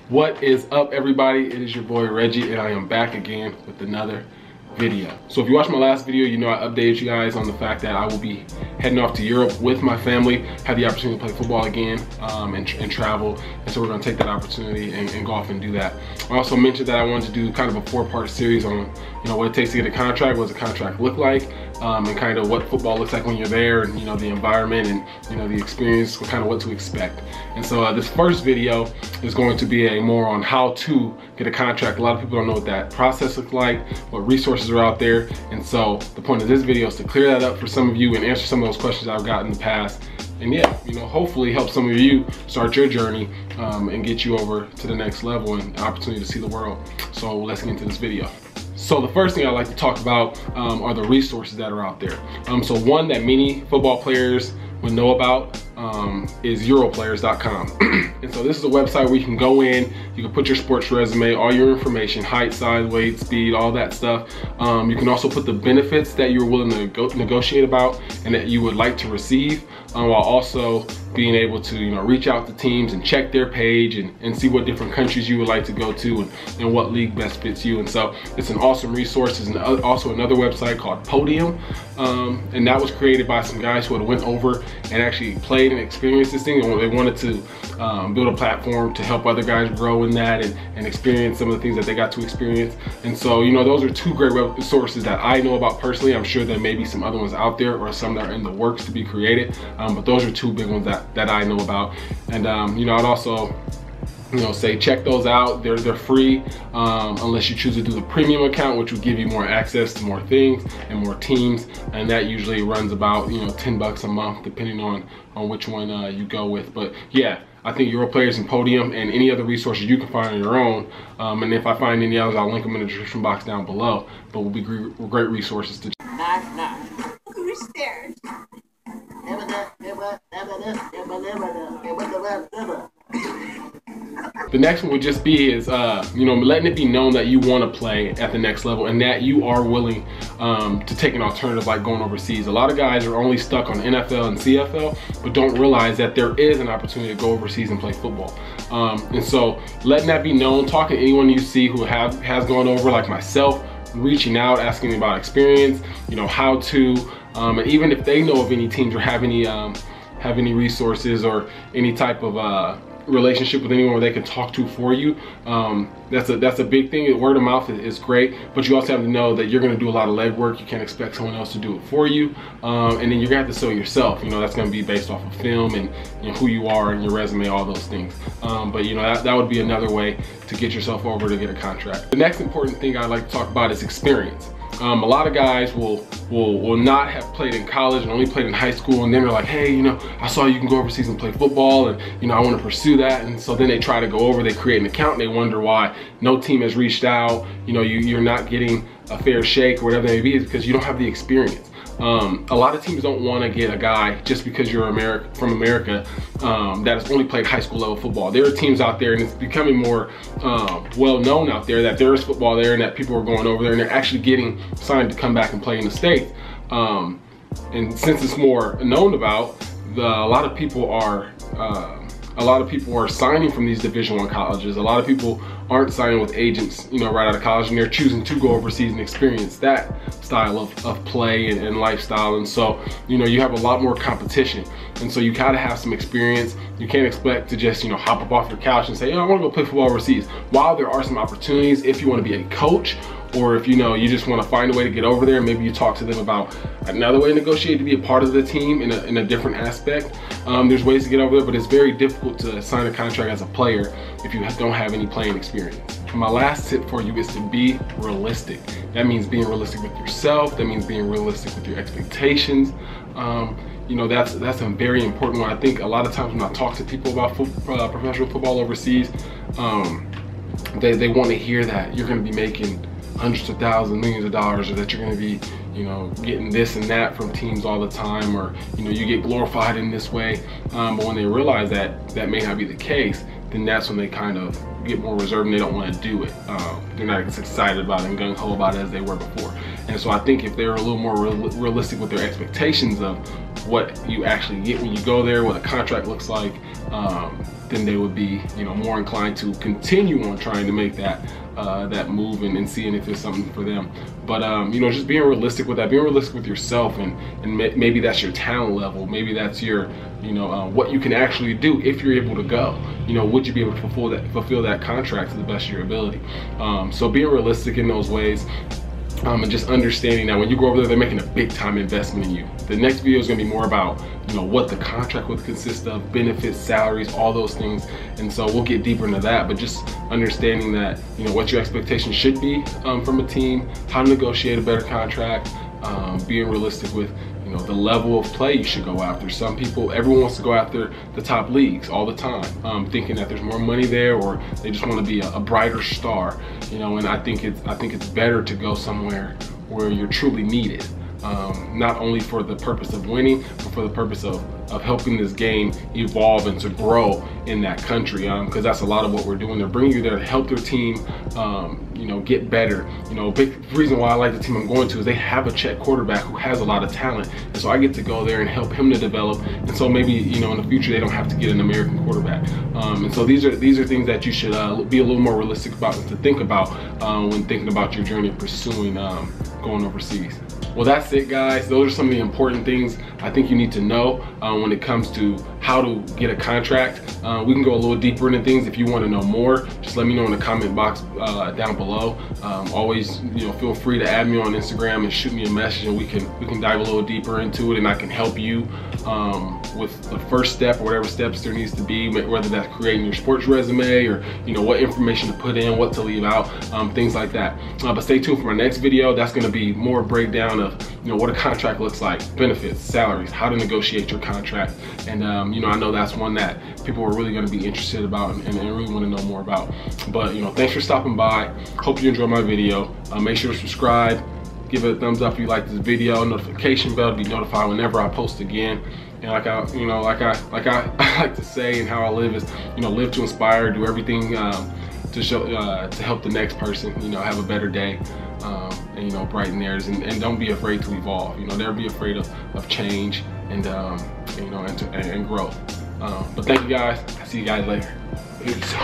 What is up, everybody? It is your boy Reggie, and I am back again with another video. So if you watched my last video, you know I updated you guys on the fact that I will be heading off to Europe with my family, have the opportunity to play football again, and travel. And so we're gonna take that opportunity and go off and do that. I also mentioned that I wanted to do kind of a 4-part series on, you know, what it takes to get a contract, what does a contract look like, and kind of what football looks like when you're there, and, you know, the environment and, you know, the experience, kind of what to expect. And so this first video is going to be a more on how to get a contract. A lot of people don't know what that process looks like, what resources are out there. And so the point of this video is to clear that up for some of you and answer some of those questions I've gotten in the past. And yeah, you know, hopefully help some of you start your journey and get you over to the next level and an opportunity to see the world. So let's get into this video. So the first thing I'd like to talk about are the resources that are out there. So one that many football players would know about is europlayers.com. And so this is a website where you can go in, you can put your sports resume, all your information, height, size, weight, speed, all that stuff. You can also put the benefits that you're willing to negotiate about and that you would like to receive, while also being able to, you know, reach out to teams and check their page and see what different countries you would like to go to and what league best fits you. And so it's an awesome resource. There's also another website called Podium, and that was created by some guys who had went over and actually played and experienced this thing, and they wanted to build a platform to help other guys grow in that and experience some of the things that they got to experience. And so, you know, those are two great resources that I know about personally. I'm sure there may be some other ones out there or some that are in the works to be created, but those are two big ones that I know about. And you know, I'd also, you know, say check those out. They're free, unless you choose to do the premium account, which will give you more access to more things and more teams, and that usually runs about, you know, $10 a month depending on which one you go with. But yeah, I think Europlayers and Podium and any other resources you can find on your own, and if I find any others, I'll link them in the description box down below, but will be great resources to Knock, knock. Who's there? The next one would just be is, you know, letting it be known that you want to play at the next level and that you are willing to take an alternative like going overseas. A lot of guys are only stuck on NFL and CFL, but don't realize that there is an opportunity to go overseas and play football. And so letting that be known, talking to anyone you see who has gone over, like myself, reaching out, asking about experience, you know, how to, and even if they know of any teams or have any resources or any type of relationship with anyone where they can talk to for you, that's a big thing. Word of mouth is great, but you also have to know that you're going to do a lot of legwork. You can't expect someone else to do it for you, and then you're gonna have to sell yourself. You know, that's going to be based off of film and, you know, who you are and your resume, all those things. But you know, that would be another way to get yourself over to get a contract. The next important thing I'd like to talk about is experience. A lot of guys will not have played in college and only played in high school, and then they're like, hey, you know, I saw you can go overseas and play football, and, you know, I want to pursue that. And so then they try to go over, they create an account, and they wonder why no team has reached out. You know, you're not getting a fair shake or whatever it may be, is because you don't have the experience. A lot of teams don't want to get a guy just because you're from America that has only played high school level football. There are teams out there, and it's becoming more well known out there that there is football there and that people are going over there and they're actually getting signed to come back and play in the States. And since it's more known about, a lot of people are signing from these Division I colleges. A lot of people aren't signing with agents, you know, right out of college, and they're choosing to go overseas and experience that style of play and lifestyle. And so, you know, you have a lot more competition, and so you gotta have some experience. You can't expect to just, you know, hop up off your couch and say, oh, I want to go play football overseas. While there are some opportunities, if you want to be a coach, or if, you know, you just want to find a way to get over there, maybe you talk to them about another way to negotiate to be a part of the team in a different aspect. There's ways to get over there, but it's very difficult to sign a contract as a player if you don't have any playing experience. And my last tip for you is to be realistic. That means being realistic with yourself. That means being realistic with your expectations. You know, that's a very important one. I think a lot of times when I talk to people about professional football overseas, they want to hear that you're going to be making hundreds of thousands, millions of dollars, or that you're going to be, you know, getting this and that from teams all the time, or, you know, you get glorified in this way. But when they realize that that may not be the case, then that's when they kind of get more reserved and they don't want to do it. They're not as excited about it and gung-ho about it as they were before. And so I think if they're a little more realistic with their expectations of what you actually get when you go there, what a contract looks like, then they would be, you know, more inclined to continue on trying to make that that move and seeing if there's something for them. But you know, just being realistic with that, being realistic with yourself, and maybe that's your talent level, maybe that's your, you know, what you can actually do if you're able to go. You know, would you be able to fulfill that contract to the best of your ability? So being realistic in those ways. And just understanding that when you go over there, they're making a big time investment in you. The next video is gonna be more about, you know, what the contract would consist of, benefits, salaries, all those things. And so we'll get deeper into that, but just understanding that, you know, what your expectations should be from a team, how to negotiate a better contract, being realistic with, you know, the level of play you should go after. Some people, everyone wants to go after the top leagues all the time, thinking that there's more money there, or they just want to be a brighter star, you know. And I think it's better to go somewhere where you're truly needed, not only for the purpose of winning, but for the purpose of helping this game evolve and to grow in that country, because that's a lot of what we're doing. They're bringing you there to help their team, you know, get better. You know, a big reason why I like the team I'm going to is they have a check quarterback who has a lot of talent, and so I get to go there and help him to develop. And so maybe, you know, in the future they don't have to get an American quarterback. And so these are things that you should be a little more realistic about and to think about when thinking about your journey pursuing going overseas. Well, that's it, guys. Those are some of the important things I think you need to know when it comes to how to get a contract. We can go a little deeper into things. If you want to know more, just let me know in the comment box down below. Always, you know, feel free to add me on Instagram and shoot me a message, and we can dive a little deeper into it, and I can help you with the first step or whatever steps there needs to be, whether that's creating your sports resume or, you know, what information to put in, what to leave out, things like that. But stay tuned for my next video. That's going to be more breakdown of, you know, what a contract looks like, benefits, salaries, how to negotiate your contract. And you know, I know that's one that people are really going to be interested about and really want to know more about. But, you know, thanks for stopping by. Hope you enjoyed my video. Make sure to subscribe, give it a thumbs up if you like this video, notification bell to be notified whenever I post again. And like I like to say, and how I live is, you know, live to inspire, do everything to show to help the next person, you know, have a better day, and, you know, brighten theirs, and don't be afraid to evolve. You know, never be afraid of change and you know, and growth. But thank you guys. I'll see you guys later. Peace.